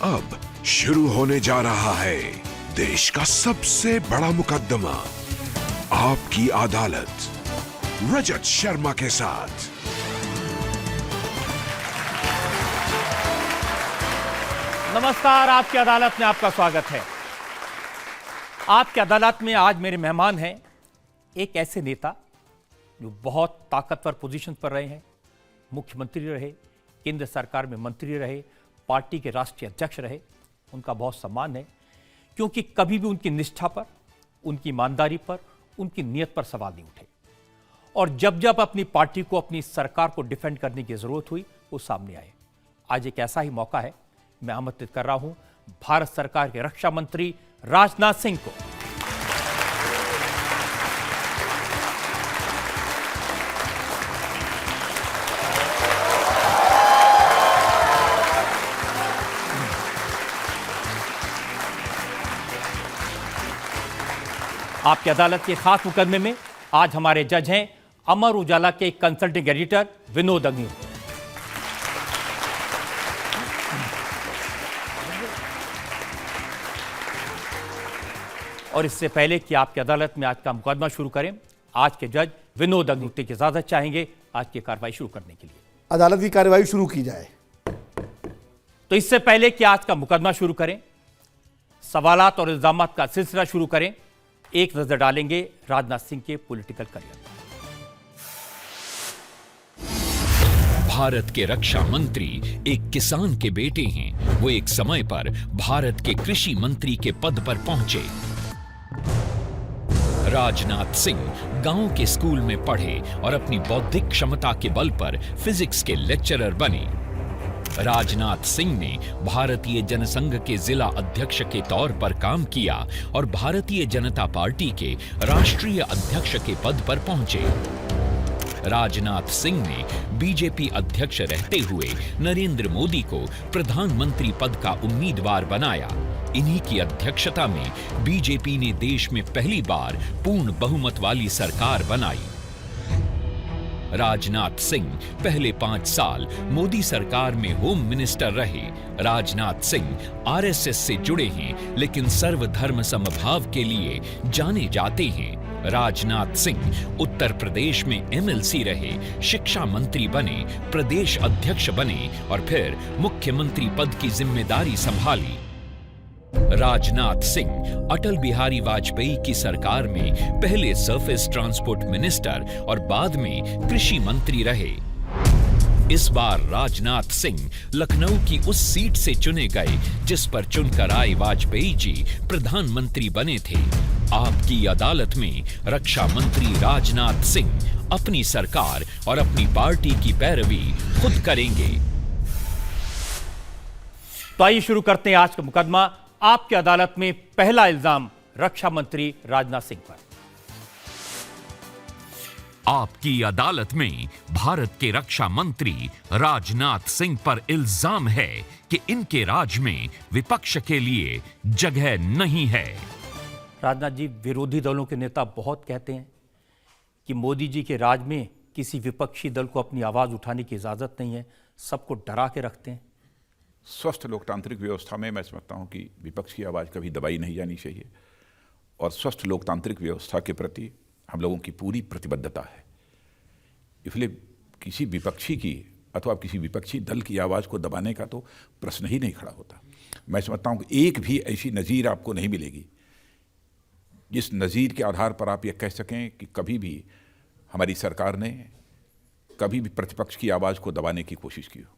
अब शुरू होने जा रहा है देश का सबसे बड़ा मुकदमा, आपकी अदालत, रजत शर्मा के साथ। नमस्कार, आपकी अदालत में आपका स्वागत है। आपकी अदालत में आज मेरे मेहमान हैं एक ऐसे नेता जो बहुत ताकतवर पोजीशन पर रहे हैं, मुख्यमंत्री रहे, केंद्र सरकार में मंत्री रहे, पार्टी के राष्ट्रीय अध्यक्ष रहे। उनका बहुत सम्मान है क्योंकि कभी भी उनकी निष्ठा पर, उनकी ईमानदारी पर, उनकी नीयत पर सवाल नहीं उठे और जब जब अपनी पार्टी को, अपनी सरकार को डिफेंड करने की जरूरत हुई वो सामने आए। आज एक ऐसा ही मौका है, मैं आमंत्रित कर रहा हूं भारत सरकार के रक्षा मंत्री राजनाथ सिंह को। आपकी अदालत के खास मुकदमे में आज हमारे जज हैं अमर उजाला के कंसल्टिंग एडिटर विनोद अग्नि। और इससे पहले कि आपकी अदालत में आज का मुकदमा शुरू करें, आज के जज विनोद अग्निहोत्री की इजाजत चाहेंगे आज की कार्रवाई शुरू करने के लिए। अदालत की कार्रवाई शुरू की जाए। तो इससे पहले कि आज का मुकदमा शुरू करें, सवालात और इल्जामात का सिलसिला शुरू करें, एक नजर डालेंगे राजनाथ सिंह के पॉलिटिकल करियर पर। भारत के रक्षा मंत्री एक किसान के बेटे हैं। वो एक समय पर भारत के कृषि मंत्री के पद पर पहुंचे। राजनाथ सिंह गांव के स्कूल में पढ़े और अपनी बौद्धिक क्षमता के बल पर फिजिक्स के लेक्चरर बने। राजनाथ सिंह ने भारतीय जनसंघ के जिला अध्यक्ष के तौर पर काम किया और भारतीय जनता पार्टी के राष्ट्रीय अध्यक्ष के पद पर पहुंचे। राजनाथ सिंह ने बीजेपी अध्यक्ष रहते हुए नरेंद्र मोदी को प्रधानमंत्री पद का उम्मीदवार बनाया। इन्हीं की अध्यक्षता में बीजेपी ने देश में पहली बार पूर्ण बहुमत वाली सरकार बनाई। राजनाथ सिंह पहले 5 साल मोदी सरकार में होम मिनिस्टर रहे। राजनाथ सिंह आरएसएस से जुड़े हैं लेकिन सर्वधर्म समभाव के लिए जाने जाते हैं। राजनाथ सिंह उत्तर प्रदेश में एमएलसी रहे, शिक्षा मंत्री बने, प्रदेश अध्यक्ष बने और फिर मुख्यमंत्री पद की जिम्मेदारी संभाली। राजनाथ सिंह अटल बिहारी वाजपेयी की सरकार में पहले सरफेस ट्रांसपोर्ट मिनिस्टर और बाद में कृषि मंत्री रहे। इस बार राजनाथ सिंह लखनऊ की उस सीट से चुने गए जिस पर चुनकर आए वाजपेयी जी प्रधानमंत्री बने थे। आपकी अदालत में रक्षा मंत्री राजनाथ सिंह अपनी सरकार और अपनी पार्टी की पैरवी खुद करेंगे। तो आइए शुरू करते हैं आज का मुकदमा। आपकी अदालत में पहला इल्जाम रक्षा मंत्री राजनाथ सिंह पर। आपकी अदालत में भारत के रक्षा मंत्री राजनाथ सिंह पर इल्जाम है कि इनके राज में विपक्ष के लिए जगह नहीं है। राजनाथ जी, विरोधी दलों के नेता बहुत कहते हैं कि मोदी जी के राज में किसी विपक्षी दल को अपनी आवाज उठाने की इजाजत नहीं है, सबको डरा के रखते हैं। स्वस्थ लोकतांत्रिक व्यवस्था में मैं समझता हूं कि विपक्ष की आवाज़ कभी दबाई नहीं जानी चाहिए और स्वस्थ लोकतांत्रिक व्यवस्था के प्रति हम लोगों की पूरी प्रतिबद्धता है। इसलिए किसी विपक्षी की अथवा किसी विपक्षी दल की आवाज़ को दबाने का तो प्रश्न ही नहीं खड़ा होता। मैं समझता हूं कि एक भी ऐसी नज़ीर आपको नहीं मिलेगी जिस नज़ीर के आधार पर आप ये कह सकें कि कभी भी हमारी सरकार ने कभी भी प्रतिपक्ष की आवाज़ को दबाने की कोशिश की हो।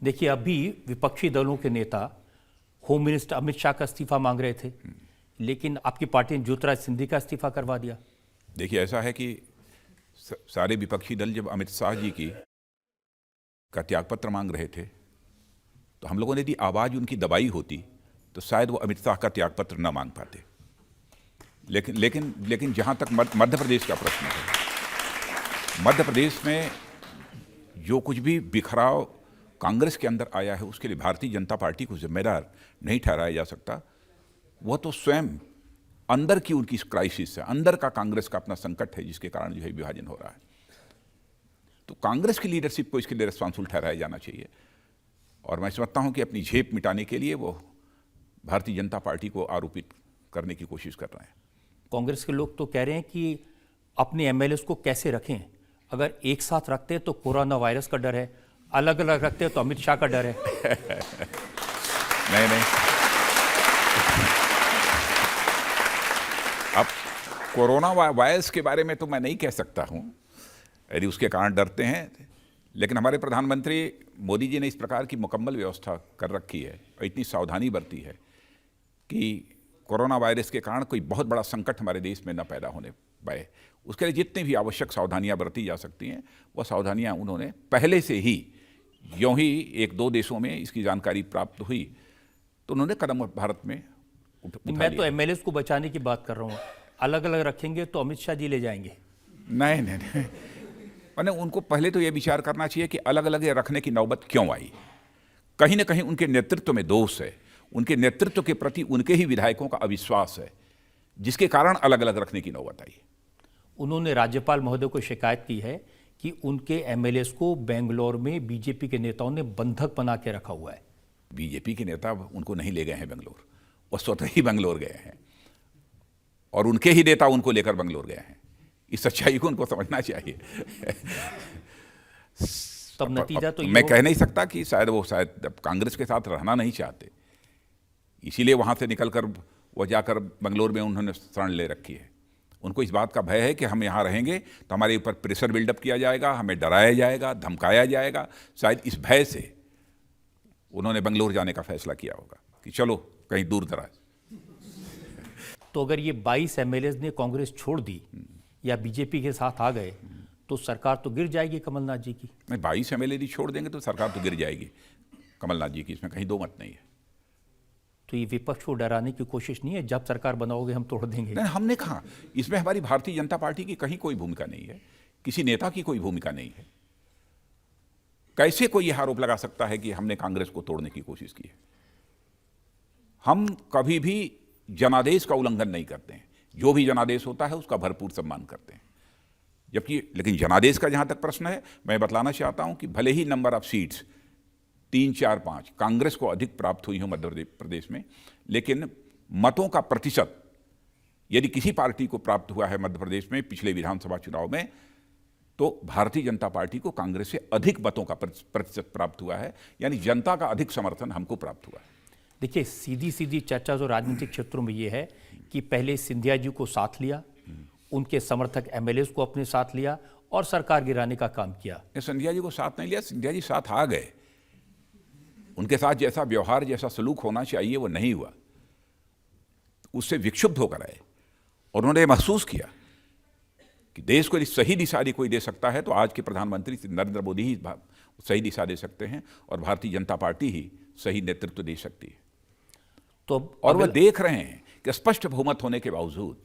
देखिए, अभी विपक्षी दलों के नेता होम मिनिस्टर अमित शाह का इस्तीफा मांग रहे थे, लेकिन आपकी पार्टी ने ज्योतिरादित्य सिंधिया का इस्तीफा करवा दिया। देखिए, ऐसा है कि सारे विपक्षी दल जब अमित शाह जी का त्यागपत्र मांग रहे थे तो हम लोगों ने यदि आवाज़ उनकी दबाई होती तो शायद वो अमित शाह का त्यागपत्र न मांग पाते। लेकिन जहाँ तक मध्य प्रदेश का प्रश्न है, मध्य प्रदेश में जो कुछ भी बिखराव कांग्रेस के अंदर आया है उसके लिए भारतीय जनता पार्टी को जिम्मेदार नहीं ठहराया जा सकता। वह तो स्वयं अंदर की उनकी क्राइसिस है, अंदर का कांग्रेस का अपना संकट है जिसके कारण जो है विभाजन हो रहा है। तो कांग्रेस की लीडरशिप को इसके लिए रिस्पॉन्सिबल ठहराया जाना चाहिए और मैं समझता हूं कि अपनी झेप मिटाने के लिए वो भारतीय जनता पार्टी को आरोपित करने की कोशिश कर रहे हैं। कांग्रेस के लोग तो कह रहे हैं कि अपने एमएलएस को कैसे रखें, अगर एक साथ रखते हैं तो कोरोना वायरस का डर है, अलग अलग रखते हैं तो अमित शाह का डर है। नहीं, अब कोरोना वायरस के बारे में तो मैं नहीं कह सकता हूं, यदि उसके कारण डरते हैं, लेकिन हमारे प्रधानमंत्री मोदी जी ने इस प्रकार की मुकम्मल व्यवस्था कर रखी है और इतनी सावधानी बरती है कि कोरोना वायरस के कारण कोई बहुत बड़ा संकट हमारे देश में न पैदा होने पाए। उसके लिए जितनी भी आवश्यक सावधानियां बरती जा सकती हैं वह सावधानियां उन्होंने पहले से ही, यूँ ही एक दो देशों में इसकी जानकारी प्राप्त हुई तो उन्होंने कदम भारत में उठा मैं तो एमएलएस को बचाने की बात कर रहा हूँ, अलग अलग रखेंगे तो अमित शाह जी ले जाएंगे। नहीं, मैंने उनको पहले तो यह विचार करना चाहिए कि अलग अलग रखने की नौबत क्यों आई। कहीं ना कहीं उनके नेतृत्व में दोष है, उनके नेतृत्व के प्रति उनके ही विधायकों का अविश्वास है, जिसके कारण अलग अलग रखने की नौबत आई। उन्होंने राज्यपाल महोदय को शिकायत की है कि उनके एमएलएस को बेंगलोर में बीजेपी के नेताओं ने बंधक बना के रखा हुआ है। बीजेपी के नेता उनको नहीं ले गए हैं बेंगलोर, वो स्वतः ही बेंगलोर गए हैं और उनके ही नेता उनको लेकर बेंगलोर गए हैं। इस सच्चाई को उनको समझना चाहिए। तब नतीजा तो मैं कह नहीं सकता कि शायद कांग्रेस के साथ रहना नहीं चाहते, इसीलिए वहां से निकलकर वो जाकर बेंगलोर में उन्होंने शरण ले रखी है। उनको इस बात का भय है कि हम यहाँ रहेंगे तो हमारे ऊपर प्रेशर बिल्डअप किया जाएगा, हमें डराया जाएगा, धमकाया जाएगा। शायद इस भय से उन्होंने बेंगलोर जाने का फैसला किया होगा कि चलो कहीं दूर दराज। तो अगर ये 22 एमएलएस ने कांग्रेस छोड़ दी या बीजेपी के साथ आ गए तो सरकार तो गिर जाएगी कमलनाथ जी की। नहीं, 22 एमएलए छोड़ देंगे तो सरकार तो गिर जाएगी कमलनाथ जी की, इसमें कहीं दो मत नहीं है। तो ये विपक्ष को डराने की कोशिश नहीं है, जब सरकार बनाओगे हम तोड़ देंगे? नहीं, हमने कहा इसमें हमारी भारतीय जनता पार्टी की कहीं कोई भूमिका नहीं है, किसी नेता की कोई भूमिका नहीं है। कैसे कोई यह आरोप लगा सकता है कि हमने कांग्रेस को तोड़ने की कोशिश की है? हम कभी भी जनादेश का उल्लंघन नहीं करते हैं, जो भी जनादेश होता है उसका भरपूर सम्मान करते हैं। जबकि लेकिन जनादेश का जहां तक प्रश्न है, मैं बतलाना चाहता हूं कि भले ही नंबर ऑफ सीट्स 3, 4, 5 कांग्रेस को अधिक प्राप्त हुई हो मध्य प्रदेश में, लेकिन मतों का प्रतिशत यदि किसी पार्टी को प्राप्त हुआ है मध्य प्रदेश में पिछले विधानसभा चुनाव में, तो भारतीय जनता पार्टी को कांग्रेस से अधिक मतों का प्रतिशत प्राप्त हुआ है, यानी जनता का अधिक समर्थन हमको प्राप्त हुआ है। देखिए, सीधी सीधी चर्चा जो राजनीतिक क्षेत्रों में ये है कि पहले सिंधिया जी को साथ लिया, उनके समर्थक एमएलएस को अपने साथ लिया और सरकार गिराने का काम किया। सिंधिया जी को साथ नहीं लिया, सिंधिया जी साथ आ गए, उनके साथ जैसा व्यवहार जैसा सलूक होना चाहिए वो नहीं हुआ, उससे विक्षुब्ध होकर आए और उन्होंने महसूस किया कि देश को सही दिशा यदि कोई दे सकता है तो आज के प्रधानमंत्री नरेंद्र मोदी ही सही दिशा दे सकते हैं और भारतीय जनता पार्टी ही सही नेतृत्व दे सकती है। तो और वह देख रहे हैं कि स्पष्ट बहुमत होने के बावजूद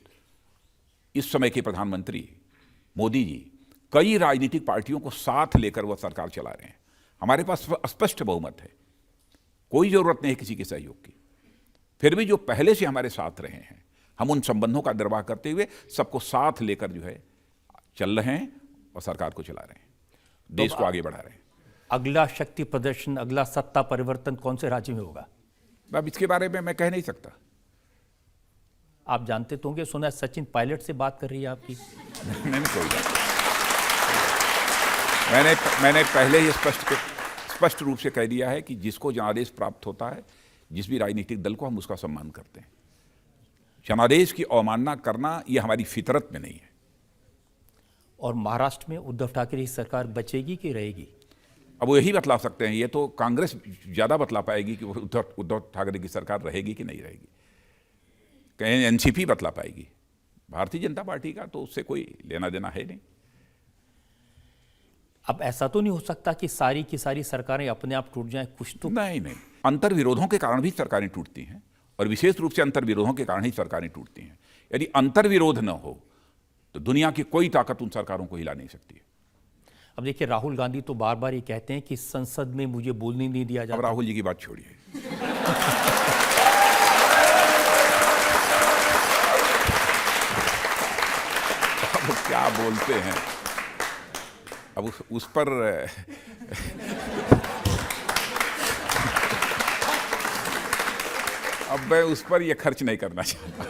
इस समय के प्रधानमंत्री मोदी जी कई राजनीतिक पार्टियों को साथ लेकर वह सरकार चला रहे हैं। हमारे पास स्पष्ट बहुमत है, कोई जरूरत नहीं है किसी के सहयोग की। फिर भी जो पहले से हमारे साथ रहे हैं, हम उन संबंधों का निर्वाह करते हुए सबको साथ लेकर जो है चल रहे हैं और सरकार को चला रहे हैं, देश को आगे बढ़ा रहे हैं। अगला शक्ति प्रदर्शन, अगला सत्ता परिवर्तन कौन से राज्य में होगा? अब इसके बारे में मैं कह नहीं सकता। आप जानते तो होंगे, सुना सचिन पायलट से बात कर रही है आपकी। नहीं, कोई बात। मैंने पहले ही स्पष्ट रूप से कह दिया है कि जिसको जनादेश प्राप्त होता है, जिस भी राजनीतिक दल को, हम उसका सम्मान करते हैं। जनादेश की अवमानना करना यह हमारी फितरत में नहीं है। और महाराष्ट्र में उद्धव ठाकरे की सरकार बचेगी कि रहेगी? अब वो यही बतला सकते हैं, ये तो कांग्रेस ज्यादा बतला पाएगी कि उद्धव ठाकरे की सरकार रहेगी कि नहीं रहेगी। कहीं एनसीपी बतला पाएगी, भारतीय जनता पार्टी का तो उससे कोई लेना देना है नहीं। अब ऐसा तो नहीं हो सकता कि सारी की सारी सरकारें अपने आप टूट जाएं, कुछ तो? नहीं, अंतर्विरोधों के कारण भी सरकारें टूटती हैं और विशेष रूप से अंतर्विरोधों के कारण ही सरकारें टूटती हैं। यदि अंतर्विरोध न हो तो दुनिया की कोई ताकत उन सरकारों को हिला नहीं सकती है। अब देखिए, राहुल गांधी तो बार बार ये कहते हैं कि संसद में मुझे बोलने नहीं दिया जाता। अब राहुल जी की बात छोड़िए। अब क्या बोलते हैं, अब उस पर अब मैं उस पर यह खर्च नहीं करना चाहता।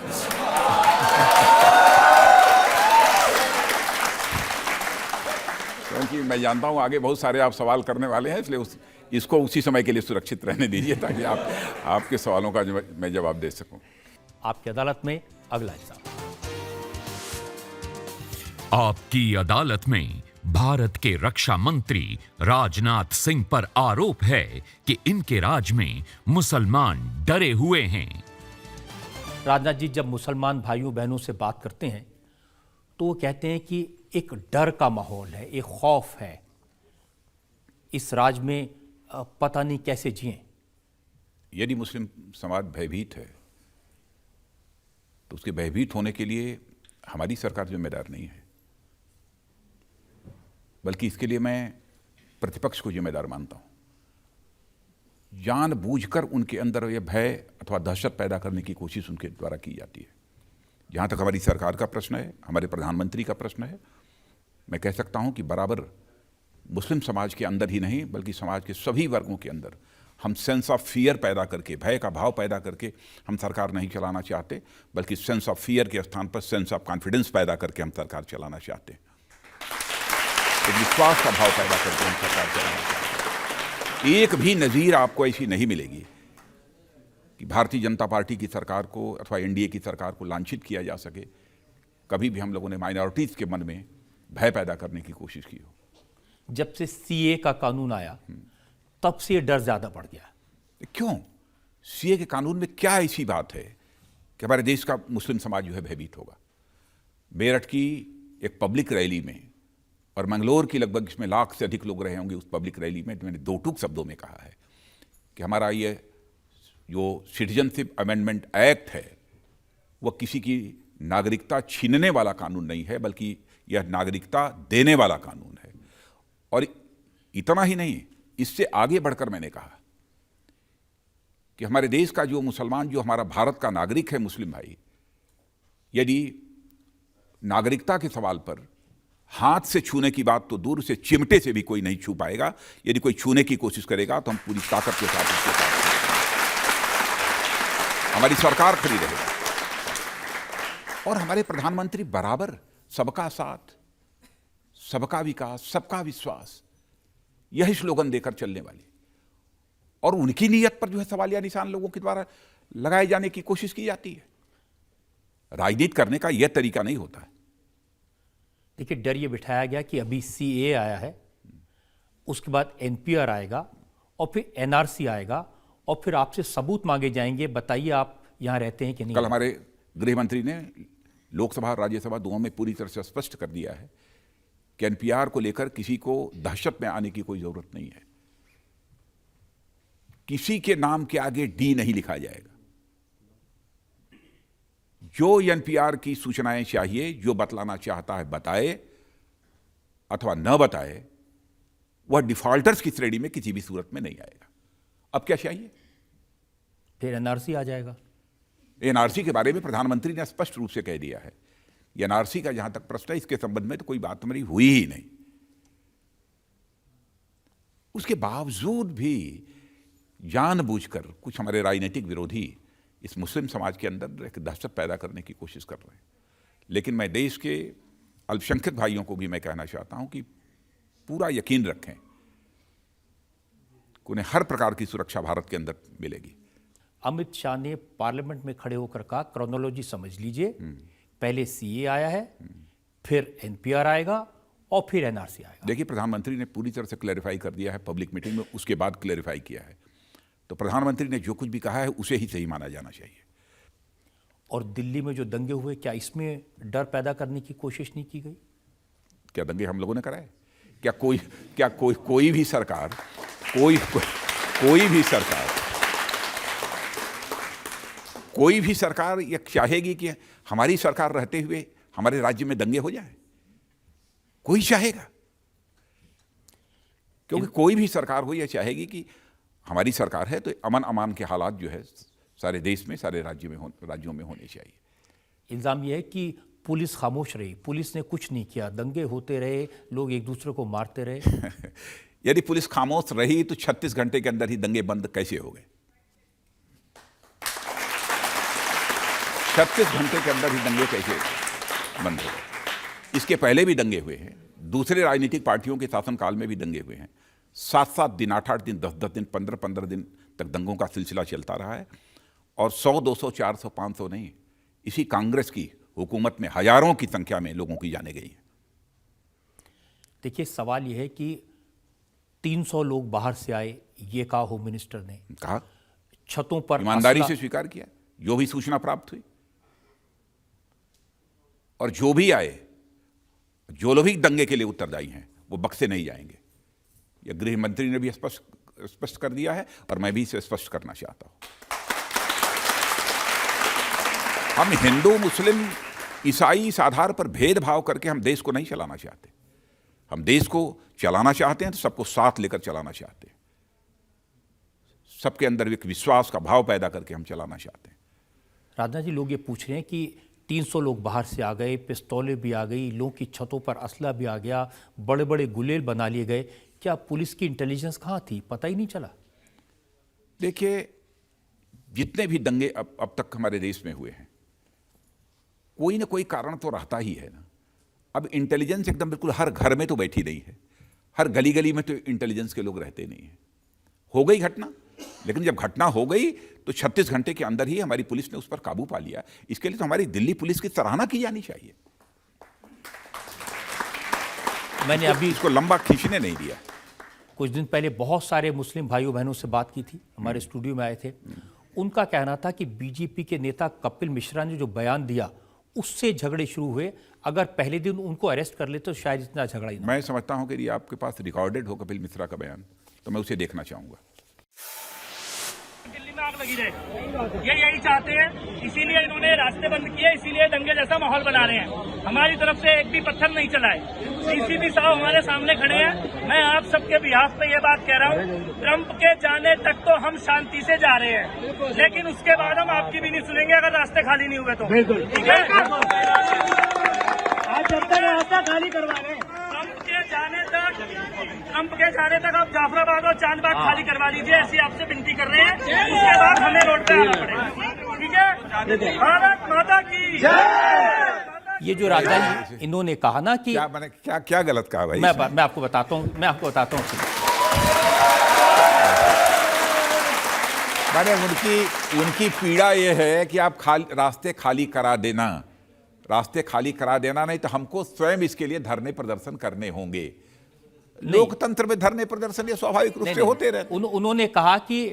क्योंकि मैं जानता हूं आगे बहुत सारे आप सवाल करने वाले हैं, इसलिए इसको उसी समय के लिए सुरक्षित रहने दीजिए ताकि आपके सवालों का मैं जवाब दे सकूं। आपकी अदालत में अगला हिस्सा। आपकी अदालत में भारत के रक्षा मंत्री राजनाथ सिंह पर आरोप है कि इनके राज में मुसलमान डरे हुए हैं। राजनाथ जी जब मुसलमान भाइयों बहनों से बात करते हैं तो वो कहते हैं कि एक डर का माहौल है, एक खौफ है, इस राज में पता नहीं कैसे जिएं। यदि मुस्लिम समाज भयभीत है तो उसके भयभीत होने के लिए हमारी सरकार जिम्मेदार नहीं है, बल्कि इसके लिए मैं प्रतिपक्ष को जिम्मेदार मानता हूं। जानबूझकर उनके अंदर यह भय अथवा दहशत पैदा करने की कोशिश उनके द्वारा की जाती है। जहां तक हमारी सरकार का प्रश्न है, हमारे प्रधानमंत्री का प्रश्न है, मैं कह सकता हूं कि बराबर मुस्लिम समाज के अंदर ही नहीं बल्कि समाज के सभी वर्गों के अंदर हम सेंस ऑफ फियर पैदा करके, भय का भाव पैदा करके हम सरकार नहीं चलाना चाहते, बल्कि सेंस ऑफ फियर के स्थान पर सेंस ऑफ कॉन्फिडेंस पैदा करके हम सरकार चलाना चाहते हैं। एक विश्वास का भाव पैदा करके हम सरकार चलाना चाहते हैं। एक भी नज़ीर आपको ऐसी नहीं मिलेगी कि भारतीय जनता पार्टी की सरकार को अथवा एनडीए की सरकार को लांछित किया जा सके। कभी भी हम लोगों ने माइनॉरिटीज़ के मन में भय पैदा करने की कोशिश की हो। जब से सीए का कानून आया तब से डर ज्यादा बढ़ गया। क्यों? सीए के कानून में क्या ऐसी बात है कि हमारे देश का मुस्लिम समाज जो है भयभीत होगा? मेरठ की एक पब्लिक रैली में और मंगलोर की लगभग इसमें लाख से अधिक लोग रहे होंगे उस पब्लिक रैली में, मैंने दो टूक शब्दों में कहा है कि हमारा ये जो सिटीजनशिप अमेंडमेंट एक्ट है वह किसी की नागरिकता छीनने वाला कानून नहीं है, बल्कि यह नागरिकता देने वाला कानून है। और इतना ही नहीं, इससे आगे बढ़कर मैंने कहा कि हमारे देश का जो मुसलमान, जो हमारा भारत का नागरिक है मुस्लिम भाई, यदि नागरिकता के सवाल पर हाथ से छूने की बात तो दूर से चिमटे से भी कोई नहीं छू पाएगा। यदि कोई छूने की कोशिश करेगा तो हम पूरी ताकत के साथ उसके साथ हमारी सरकार खड़ी रहेगी। और हमारे प्रधानमंत्री बराबर सबका साथ, सबका विकास, सबका विश्वास, यही स्लोगन देकर चलने वाली, और उनकी नीयत पर जो है सवालिया निशान लोगों के द्वारा लगाए जाने की कोशिश की जाती है। राजनीति करने का यह तरीका नहीं होता है। देखिए, डर ये बिठाया गया कि अभी सीए आया है, उसके बाद एनपीआर आएगा और फिर एनआरसी आएगा और फिर आपसे सबूत मांगे जाएंगे, बताइए आप यहां रहते हैं कि नहीं। कल हमारे गृह मंत्री ने लोकसभा और राज्यसभा दोनों में पूरी तरह से स्पष्ट कर दिया है कि एनपीआर को लेकर किसी को दहशत में आने की कोई जरूरत नहीं है। किसी के नाम के आगे डी नहीं लिखा जाएगा। जो एनपीआर की सूचनाएं चाहिए, जो बतलाना चाहता है बताए अथवा न बताए, वह डिफॉल्टर्स की श्रेणी में किसी भी सूरत में नहीं आएगा। अब क्या चाहिए? फिर एनआरसी आ जाएगा। एनआरसी के बारे में प्रधानमंत्री ने स्पष्ट रूप से कह दिया है। एनआरसी का जहां तक प्रश्न है, इसके संबंध में तो कोई बात हमारी हुई ही नहीं। उसके बावजूद भी जानबूझकर कुछ हमारे राजनीतिक विरोधी इस मुस्लिम समाज के अंदर एक दहशत पैदा करने की कोशिश कर रहे हैं। लेकिन मैं देश के अल्पसंख्यक भाइयों को भी मैं कहना चाहता हूं कि पूरा यकीन रखें कि उन्हें हर प्रकार की सुरक्षा भारत के अंदर मिलेगी। अमित शाह ने पार्लियामेंट में खड़े होकर कहा, क्रोनोलॉजी समझ लीजिए, पहले सीए आया है, फिर एनपीआर आएगा और फिर एनआरसी आएगा। देखिए, प्रधानमंत्री ने पूरी तरह से क्लैरिफाई कर दिया है पब्लिक मीटिंग में, उसके बाद क्लैरिफाई किया है। तो प्रधानमंत्री ने जो कुछ भी कहा है उसे ही सही माना जाना चाहिए। और दिल्ली में जो दंगे हुए, क्या इसमें डर पैदा करने की कोशिश नहीं की गई? क्या दंगे हम लोगों ने कराए? क्या कोई भी सरकार कोई भी सरकार ये चाहेगी कि हमारी सरकार रहते हुए हमारे राज्य में दंगे हो जाए? कोई चाहेगा? क्योंकि कोई भी सरकार हो यह चाहेगी कि हमारी सरकार है तो अमन अमान के हालात जो है सारे देश में, सारे राज्यों में होने चाहिए। इल्जाम यह है कि पुलिस खामोश रही, पुलिस ने कुछ नहीं किया, दंगे होते रहे, लोग एक दूसरे को मारते रहे। यदि पुलिस खामोश रही तो 36 घंटे के अंदर ही दंगे बंद कैसे हो गए? 36 घंटे के अंदर ही दंगे कैसे बंद हो गए? इसके पहले भी दंगे हुए हैं, दूसरे राजनीतिक पार्टियों के शासनकाल में भी दंगे हुए हैं। 7-7 दिन, 8-8 दिन, 10-10 दिन, 15-15 दिन तक दंगों का सिलसिला चलता रहा है। और 100, 200, 400, 500 नहीं, इसी कांग्रेस की हुकूमत में हजारों की संख्या में लोगों की जाने गई हैं। देखिए, सवाल यह है कि 300 लोग बाहर से आए, ये कहा होम मिनिस्टर ने, कहा, छतों पर ईमानदारी असला- से स्वीकार किया जो भी सूचना प्राप्त हुई, और जो भी आए, जो लोग भी दंगे के लिए उत्तरदायी हैं, वो बख्शे नहीं जाएंगे। यह गृह मंत्री ने भी स्पष्ट कर दिया है, और मैं भी इसे स्पष्ट करना चाहता हूं। हम हिंदू, मुस्लिम, ईसाई इस आधार पर भेदभाव करके हम देश को नहीं चलाना चाहते। हम देश को चलाना चाहते हैं तो सबको साथ लेकर चलाना चाहते हैं, सबके अंदर एक विश्वास का भाव पैदा करके हम चलाना चाहते हैं। राजनाथ जी, लोग ये पूछ रहे हैं कि 300 लोग बाहर से आ गए, पिस्तौलें भी आ गई, लोगों की छतों पर असला भी आ गया, बड़े बड़े गुलेल बना लिए गए, क्या पुलिस की इंटेलिजेंस कहाँ थी? पता ही नहीं चला। देखिए, जितने भी दंगे अब तक हमारे देश में हुए हैं, कोई ना कोई कारण तो रहता ही है ना। अब इंटेलिजेंस एकदम बिल्कुल हर घर में तो बैठी नहीं है, हर गली गली में तो इंटेलिजेंस के लोग रहते नहीं हैं। हो गई घटना, लेकिन जब घटना हो गई तो 36 घंटे के अंदर ही हमारी पुलिस ने उस पर काबू पा लिया। इसके लिए तो हमारी दिल्ली पुलिस की सराहना की जानी चाहिए। मैंने अभी इसको लंबा खींचने नहीं दिया। कुछ दिन पहले बहुत सारे मुस्लिम भाइयों बहनों से बात की थी, हमारे स्टूडियो में आए थे। उनका कहना था कि बीजेपी के नेता कपिल मिश्रा ने जो बयान दिया, उससे झगड़े शुरू हुए। अगर पहले दिन उनको अरेस्ट कर ले तो शायद इतना झगड़ा ही ना। मैं समझता हूं कि यदि आपके पास रिकॉर्डेड हो कपिल मिश्रा का बयान, तो मैं उसे देखना चाहूंगा। दिल्ली में आग लगी रहे, ये यही चाहते हैं, इसीलिए इन्होंने रास्ते बंद किए, इसीलिए दंगे जैसा माहौल बना रहे हैं। हमारी तरफ से एक भी पत्थर नहीं चलाए। सीसीपी साहब हमारे सामने खड़े हैं। मैं आप सबके बिहाफ पे ये बात कह रहा हूँ, ट्रंप के जाने तक तो हम शांति से जा रहे हैं, लेकिन उसके बाद हम आपकी भी नहीं सुनेंगे अगर रास्ते खाली नहीं हुए तो। ठीक है, आज जब तक रास्ता खाली करवा रहे हैं, ट्रंप के जाने तक आप जाफराबाद और चांदबाग खाली करवा लीजिए, ऐसी आपसे विनती कर रहे हैं। उसके बाद हमें रोड पे आना पड़ेगा। ठीक है, भारत माता की। ये जो राजनाथ जी इन्होंने कहा ना कि क्या मैंने क्या गलत कहा भाई? मैं आपको बताता हूँ, मैंने उनकी पीड़ा ये है कि आप रास्ते खाली करा देना, रास्ते खाली करा देना, नहीं तो हमको स्वयं इसके लिए धरने प्रदर्शन करने होंगे। लोकतंत्र में धरने प्रदर्शन ये स्वाभाविक रूप से होते रहते। उन्होंने कहा कि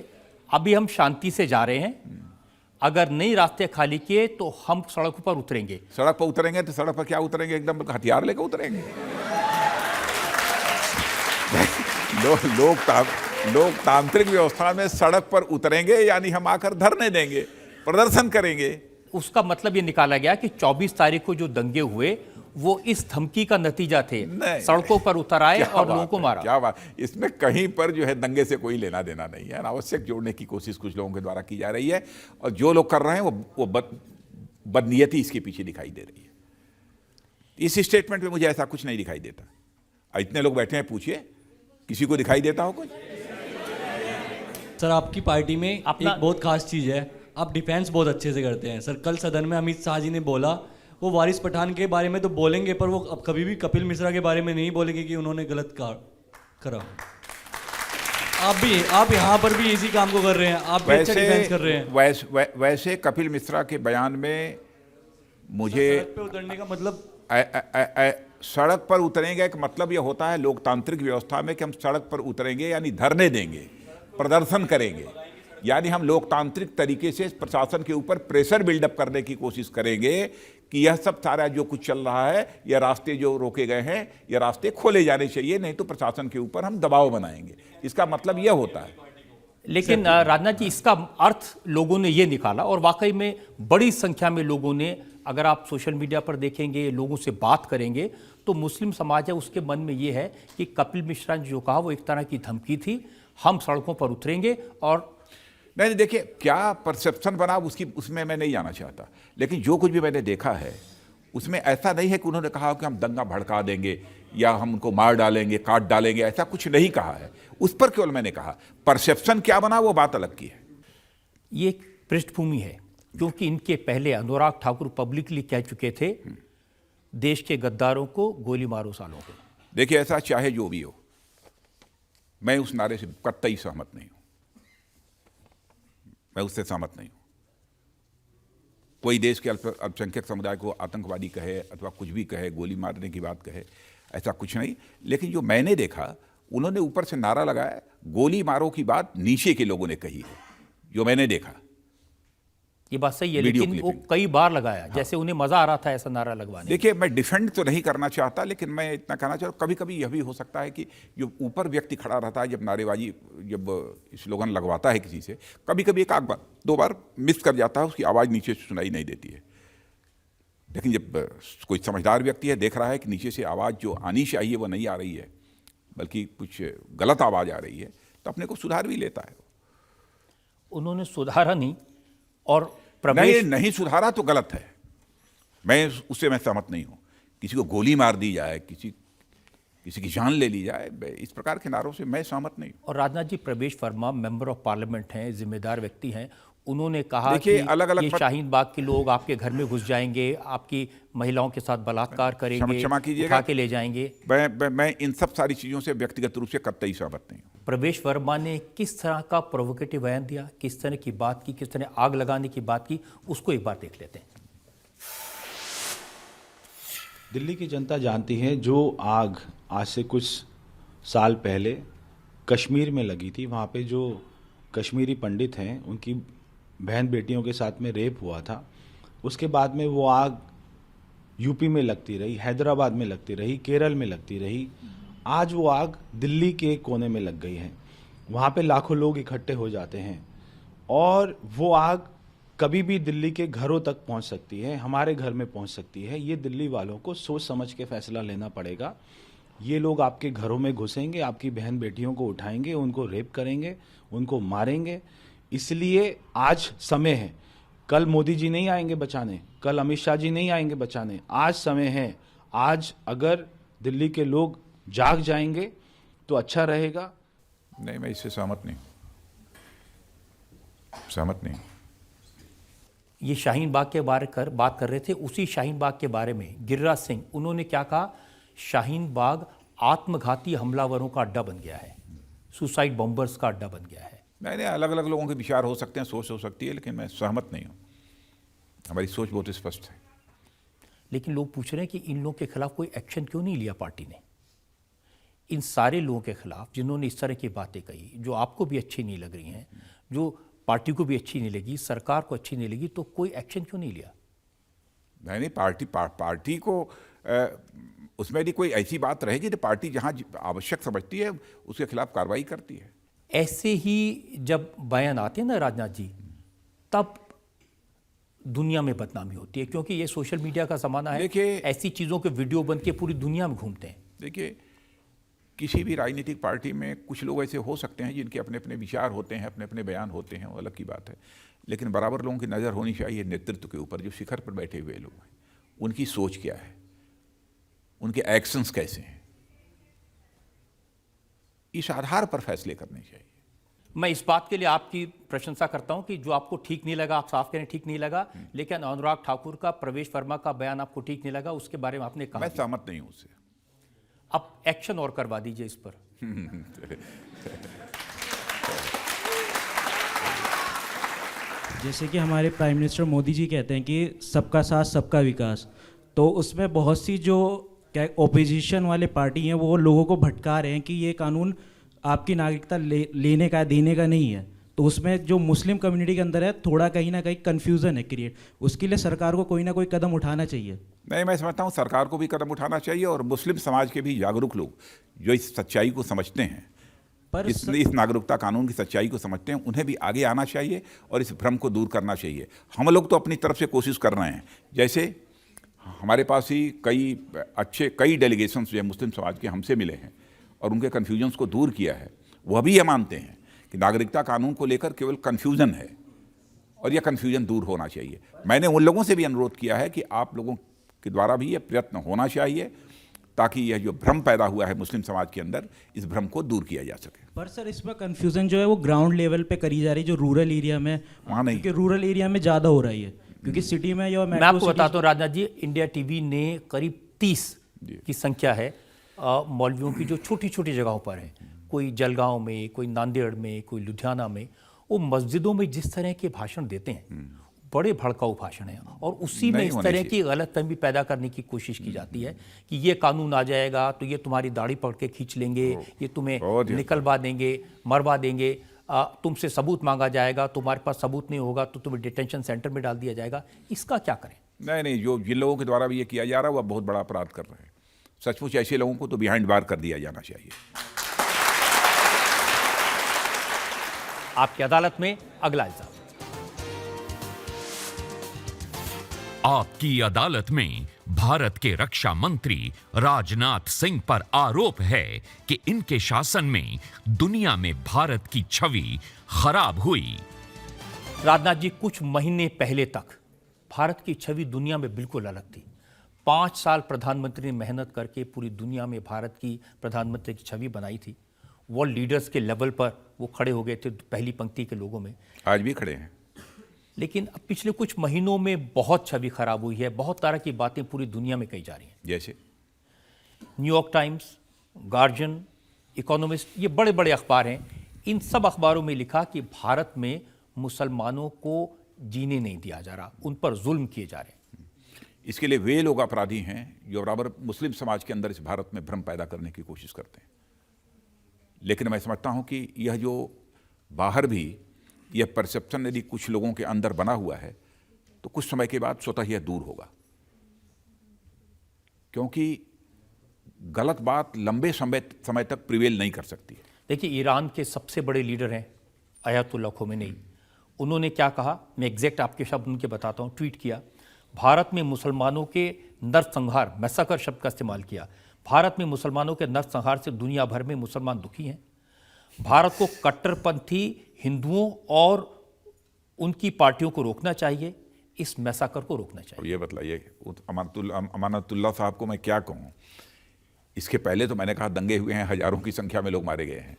अभी हम शांति से जा रहे हैं, अगर नई रास्ते खाली किए तो हम सड़कों पर उतरेंगे। सड़क पर उतरेंगे तो सड़क पर क्या उतरेंगे? एकदम हथियार लेकर उतरेंगे। लोकतांत्रिक व्यवस्था में सड़क पर उतरेंगे यानी हम आकर धरने देंगे, प्रदर्शन करेंगे। उसका मतलब ये निकाला गया कि 24 तारीख को जो दंगे हुए वो इस धमकी का नतीजा थे। सड़कों पर उतर आए और लोगों को मारा। क्या बात, इसमें कहीं पर जो है दंगे से कोई लेना देना नहीं है। अनावश्यक जोड़ने की कोशिश कुछ लोगों के द्वारा की जा रही है, और जो लोग कर रहे हैं वो बदनीयती इसके पीछे दिखाई दे रही है। इस स्टेटमेंट में मुझे ऐसा कुछ नहीं दिखाई देता। इतने लोग बैठे हैं, पूछिए किसी को दिखाई देता हो कुछ? सर, आपकी पार्टी में एक बहुत खास चीज़ है, आप डिफेंस बहुत अच्छे से करते हैं। सर, कल सदन में अमित शाह जी ने बोला, वो वारिस पठान के बारे में तो बोलेंगे, पर वो अब कभी भी कपिल मिश्रा के बारे में नहीं बोलेंगे कि उन्होंने गलत करा। आप यहाँ पर भी इसी काम को कर रहे हैं, आप भी अच्छा डिफेंस कर रहे हैं। वैसे कपिल मिश्रा के बयान में मुझे सड़क पे उतरने का मतलब, सड़क पर उतरेंगे का मतलब यह होता है लोकतांत्रिक व्यवस्था में कि हम सड़क पर उतरेंगे यानी धरने देंगे, प्रदर्शन करेंगे, यानी हम लोकतांत्रिक तरीके से प्रशासन के ऊपर प्रेशर बिल्डअप करने की कोशिश करेंगे कि यह सब सारा जो कुछ चल रहा है, यह रास्ते जो रोके गए हैं, यह रास्ते खोले जाने चाहिए, नहीं तो प्रशासन के ऊपर हम दबाव बनाएंगे। इसका मतलब यह होता है। लेकिन राजनाथ जी, इसका अर्थ लोगों ने ये निकाला, और वाकई में बड़ी संख्या में लोगों ने, अगर आप सोशल मीडिया पर देखेंगे, लोगों से बात करेंगे, तो मुस्लिम समाज है उसके मन में ये है कि कपिल मिश्रा ने जो कहा वो एक तरह की धमकी थी, हम सड़कों पर उतरेंगे। और नहीं, देखिए क्या परसेप्शन बना उसमें मैं नहीं जाना चाहता, लेकिन जो कुछ भी मैंने देखा है उसमें ऐसा नहीं है कि उन्होंने कहा कि हम दंगा भड़का देंगे या हम उनको मार डालेंगे, काट डालेंगे, ऐसा कुछ नहीं कहा है। उस पर केवल मैंने कहा परसेप्शन क्या बना वो बात अलग की है। ये एक पृष्ठभूमि है, क्योंकि इनके पहले अनुराग ठाकुर पब्लिकली कह चुके थे देश के गद्दारों को गोली मारो सालों को। देखिए, ऐसा चाहे जो भी हो, मैं उस नारे से कतई सहमत नहीं हूं। मैं उससे सहमत नहीं हूं। कोई देश के अल्पसंख्यक समुदाय को आतंकवादी कहे अथवा कुछ भी कहे, गोली मारने की बात कहे, ऐसा कुछ नहीं। लेकिन जो मैंने देखा, उन्होंने ऊपर से नारा लगाया, गोली मारो की बात नीचे के लोगों ने कही है, जो मैंने देखा। ये बात सही है, वीडियो लेकिन वो क्लिपिंग। कई बार लगाया, जैसे उन्हें मजा आ रहा था ऐसा नारा लगवाने। देखिए, मैं डिफेंड तो नहीं करना चाहता, लेकिन मैं इतना कहना चाहता हूँ, कभी कभी यह भी हो सकता है कि जो ऊपर व्यक्ति खड़ा रहता है, जब नारेबाजी, जब स्लोगन लगवाता है किसी से, कभी कभी एक आध बार दो बार मिस कर जाता है, उसकी आवाज़ नीचे से सुनाई नहीं देती है। लेकिन जब कोई समझदार व्यक्ति है, देख रहा है कि नीचे से आवाज़ जो आनी चाहिए वो नहीं आ रही है, बल्कि कुछ गलत आवाज़ आ रही है, तो अपने को सुधार भी लेता है। उन्होंने सुधारा नहीं और नहीं, प्रवेश नहीं सुधारा तो गलत है। उससे मैं सहमत नहीं हूं। किसी को गोली मार दी जाए, किसी की जान ले ली जाए, इस प्रकार के नारों से मैं सहमत नहीं हूं। और राजनाथ जी, प्रवेश वर्मा मेंबर ऑफ पार्लियामेंट हैं, जिम्मेदार व्यक्ति हैं, उन्होंने कहा देखिए, कि अलग-अलग ये शाहीन बाग के लोग आपके घर में घुस जाएंगे, आपकी महिलाओं के साथ बलात्कार करेंगे, क्षमा कीजिएगा, उठा के ले जाएंगे। मैं इन सब सारी चीजों से व्यक्तिगत रूप से कतई सहमत नहीं हूं। प्रवेश वर्मा ने किस तरह का प्रोवोकेटिव बयान दिया, किस तरह की बात की, किस तरह आग लगाने की बात की, उसको एक बार देख लेते हैं। दिल्ली की जनता जानती है, जो आग आज से कुछ साल पहले कश्मीर में लगी थी, वहाँ पे जो कश्मीरी पंडित हैं, उनकी बहन बेटियों के साथ में रेप हुआ था, उसके बाद में वो आग यूपी में लगती रही, हैदराबाद में लगती रही, केरल में लगती रही, आज वो आग दिल्ली के एक कोने में लग गई है। वहाँ पे लाखों लोग इकट्ठे हो जाते हैं और वो आग कभी भी दिल्ली के घरों तक पहुँच सकती है, हमारे घर में पहुँच सकती है। ये दिल्ली वालों को सोच समझ के फैसला लेना पड़ेगा। ये लोग आपके घरों में घुसेंगे, आपकी बहन बेटियों को उठाएंगे, उनको रेप करेंगे, उनको मारेंगे। इसलिए आज समय है। कल मोदी जी नहीं आएंगे बचाने, कल अमित शाह जी नहीं आएंगे बचाने, आज समय है। आज अगर दिल्ली के लोग जाग जाएंगे तो अच्छा रहेगा। नहीं, मैं इससे सहमत नहीं, सहमत नहीं। ये शाहीन बाग के बात कर रहे थे। उसी शाहीन बाग के बारे में गिरिराज सिंह, उन्होंने क्या कहा, शाहीन बाग आत्मघाती हमलावरों का अड्डा बन गया है, सुसाइड बॉम्बर्स का अड्डा बन गया है। नहीं, अलग अलग लोगों के विचार हो सकते हैं, सोच हो सकती है, लेकिन मैं सहमत नहीं हूँ। हमारी सोच बहुत स्पष्ट है। लेकिन लोग पूछ रहे हैं कि इन लोगों के खिलाफ कोई एक्शन क्यों नहीं लिया पार्टी ने। इन सारे लोगों के खिलाफ जिन्होंने इस तरह की बातें कही, जो आपको भी अच्छी नहीं लग रही हैं, जो पार्टी को भी अच्छी नहीं लगी, सरकार को अच्छी नहीं लगी, तो कोई एक्शन क्यों नहीं लिया? नहीं, पार्टी को उसमें यदि कोई ऐसी बात रहेगी तो पार्टी जहाँ आवश्यक समझती है उसके खिलाफ कार्रवाई करती है। ऐसे ही जब बयान आते हैं ना राजनाथ जी, तब दुनिया में बदनामी होती है, क्योंकि ये सोशल मीडिया का ज़माना है। देखिए, ऐसी चीज़ों के वीडियो बन के पूरी दुनिया में घूमते हैं। देखिए, किसी भी राजनीतिक पार्टी में कुछ लोग ऐसे हो सकते हैं जिनके अपने अपने विचार होते हैं, अपने अपने बयान होते हैं, वो अलग की बात है। लेकिन बराबर लोगों की नज़र होनी चाहिए नेतृत्व के ऊपर, जो शिखर पर बैठे हुए लोग हैं, उनकी सोच क्या है, उनके एक्शंस कैसे हैं, इस आधार पर फैसले करने चाहिए। मैं इस बात के लिए आपकी प्रशंसा करता हूं कि जो आपको ठीक नहीं लगा, आप साफ करें ठीक नहीं लगा, लेकिन अनुराग ठाकुर का, प्रवेश वर्मा का बयान आपको ठीक नहीं लगा, उसके बारे में आपने कहा। मैं सहमत नहीं हूं उससे। अब एक्शन और करवा दीजिए इस पर। जैसे कि हमारे प्राइम मिनिस्टर मोदी जी कहते हैं कि सबका साथ सबका विकास, तो उसमें बहुत सी जो क्या ओपोजिशन वाले पार्टी हैं वो लोगों को भटका रहे हैं कि ये कानून आपकी नागरिकता लेने का देने का नहीं है। तो उसमें जो मुस्लिम कम्युनिटी के अंदर है थोड़ा कहीं ना कहीं कन्फ्यूज़न है क्रिएट, उसके लिए सरकार को कोई ना कोई कदम उठाना चाहिए। नहीं, मैं समझता हूँ सरकार को भी कदम उठाना चाहिए और मुस्लिम समाज के भी जागरूक लोग जो इस सच्चाई को समझते हैं, पर इस नागरिकता कानून की सच्चाई को समझते हैं, उन्हें भी आगे आना चाहिए और इस भ्रम को दूर करना चाहिए। हम लोग तो अपनी तरफ से कोशिश कर रहे हैं। जैसे हमारे पास ही कई डेलीगेशंस जो है मुस्लिम समाज के हमसे मिले हैं और उनके कन्फ्यूजन्स को दूर किया है। वह भी ये मानते हैं कि नागरिकता कानून को लेकर केवल कन्फ्यूजन है और यह कन्फ्यूजन दूर होना चाहिए। मैंने उन लोगों से भी अनुरोध किया है कि आप लोगों के द्वारा भी ये प्रयत्न होना चाहिए ताकि यह जो भ्रम पैदा हुआ है मुस्लिम समाज के अंदर, इस भ्रम को दूर किया जा सके। पर सर इसमें कंफ्यूजन जो है वो ग्राउंड लेवल पे करी जा रही है, जो रूरल एरिया में, वहाँ नहीं, क्योंकि रूरल एरिया में ज़्यादा हो रही है, क्योंकि सिटी में या मैं आपको बताता हूँ राजनाथ जी, इंडिया टीवी ने करीब 30 की संख्या है मौलवियों की जो छोटी छोटी जगहों पर है, कोई जलगांव में, कोई नांदेड़ में, कोई लुधियाना में, वो मस्जिदों में जिस तरह के भाषण देते हैं, बड़े भड़काऊ भाषण हैं, और उसी में इस तरह की गलतफहमी पैदा करने की कोशिश की जाती है कि ये कानून आ जाएगा तो ये तुम्हारी दाढ़ी पकड़ के खींच लेंगे, ये तुम्हें निकलवा देंगे, मरवा देंगे, तुमसे सबूत मांगा जाएगा, तुम्हारे पास सबूत नहीं होगा तो तुम्हें डिटेंशन सेंटर में डाल दिया जाएगा। इसका क्या करें? नहीं, जो जिन लोगों के द्वारा भी ये किया जा रहा है वह बहुत बड़ा अपराध कर रहे हैं। सचमुच ऐसे लोगों को तो बिहाइंड बार कर दिया जाना चाहिए। आपकी अदालत में अगला इल्जाम। आपकी अदालत में भारत के रक्षा मंत्री राजनाथ सिंह पर आरोप है कि इनके शासन में दुनिया में भारत की छवि खराब हुई। राजनाथ जी, कुछ महीने पहले तक भारत की छवि दुनिया में बिल्कुल अलग थी। 5 साल प्रधानमंत्री ने मेहनत करके पूरी दुनिया में भारत की प्रधानमंत्री की छवि बनाई थी। वर्ल्ड लीडर्स के लेवल पर वो खड़े हो गए थे, पहली पंक्ति के लोगों में। आज भी खड़े हैं। लेकिन अब पिछले कुछ महीनों में बहुत छवि खराब हुई है। बहुत तरह की बातें पूरी दुनिया में कही जा रही हैं, जैसे न्यूयॉर्क टाइम्स, गार्जियन, इकोनॉमिस्ट, ये बड़े बड़े अखबार हैं। इन सब अखबारों में लिखा कि भारत में मुसलमानों को जीने नहीं दिया जा रहा, उन पर जुल्म किए जा रहे हैं। इसके लिए वे लोग अपराधी हैं जो बराबर मुस्लिम समाज के अंदर इस भारत में भ्रम पैदा करने की कोशिश करते हैं। लेकिन मैं समझता हूं कि यह जो बाहर भी यह परसेप्शन यदि कुछ लोगों के अंदर बना हुआ है तो कुछ समय के बाद स्वतः यह दूर होगा, क्योंकि गलत बात लंबे समय तक प्रिवेल नहीं कर सकती है। देखिए, ईरान के सबसे बड़े लीडर हैं अयतुल्ला खोमेनी। उन्होंने क्या कहा, मैं एग्जैक्ट आपके शब्द उनके बताता हूँ। ट्वीट किया, भारत में मुसलमानों के नरसंहार, मैसाकर शब्द का इस्तेमाल किया, भारत में मुसलमानों के नरसंहार से दुनिया भर में मुसलमान दुखी हैं। भारत को कट्टरपंथी हिंदुओं और उनकी पार्टियों को रोकना चाहिए, इस मैसाकर को रोकना चाहिए। ये बताइए अमानतुल्लाह साहब को मैं क्या कहूँ। इसके पहले तो मैंने कहा दंगे हुए हैं, हजारों की संख्या में लोग मारे गए हैं।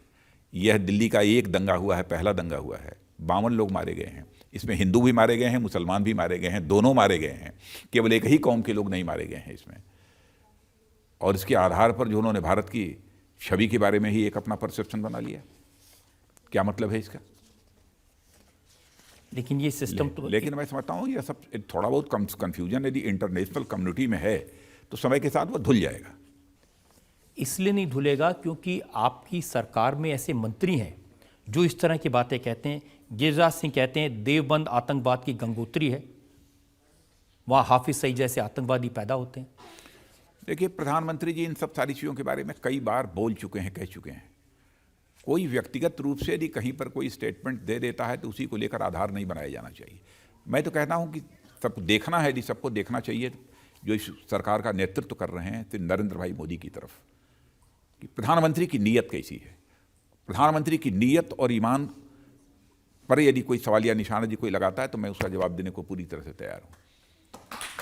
यह दिल्ली का एक दंगा हुआ है, पहला दंगा हुआ है, 52 लोग मारे गए हैं। इसमें हिंदू भी मारे गए हैं, मुसलमान भी मारे गए हैं, दोनों मारे गए हैं। केवल एक ही कौम के लोग नहीं मारे गए हैं इसमें। और इसके आधार पर जो उन्होंने भारत की छवि के बारे में ही एक अपना परसेप्शन बना लिया, क्या मतलब है इसका? लेकिन ये सिस्टम लेकिन मैं समझता हूँ ये सब थोड़ा बहुत कंफ्यूजन यदि इंटरनेशनल कम्युनिटी में है तो समय के साथ वो धुल जाएगा। इसलिए नहीं धुलेगा क्योंकि आपकी सरकार में ऐसे मंत्री हैं जो इस तरह की बातें कहते हैं। गिरिराज सिंह कहते हैं देवबंद आतंकवाद की गंगोत्री है, वहाँ हाफिज सईद जैसे आतंकवादी पैदा होते हैं। देखिए, प्रधानमंत्री जी इन सब सारी चीज़ों के बारे में कई बार बोल चुके हैं, कह चुके हैं। कोई व्यक्तिगत रूप से यदि कहीं पर कोई स्टेटमेंट दे देता है तो उसी को लेकर आधार नहीं बनाया जाना चाहिए। मैं तो कहता हूं कि सब देखना है, यदि सबको देखना चाहिए जो इस सरकार का नेतृत्व कर रहे हैं तो नरेंद्र भाई मोदी की तरफ, कि प्रधानमंत्री की नीयत कैसी है। प्रधानमंत्री की नीयत और ईमान पर यदि कोई सवाल या निशान यदि कोई लगाता है तो मैं उसका जवाब देने को पूरी तरह से तैयार हूँ।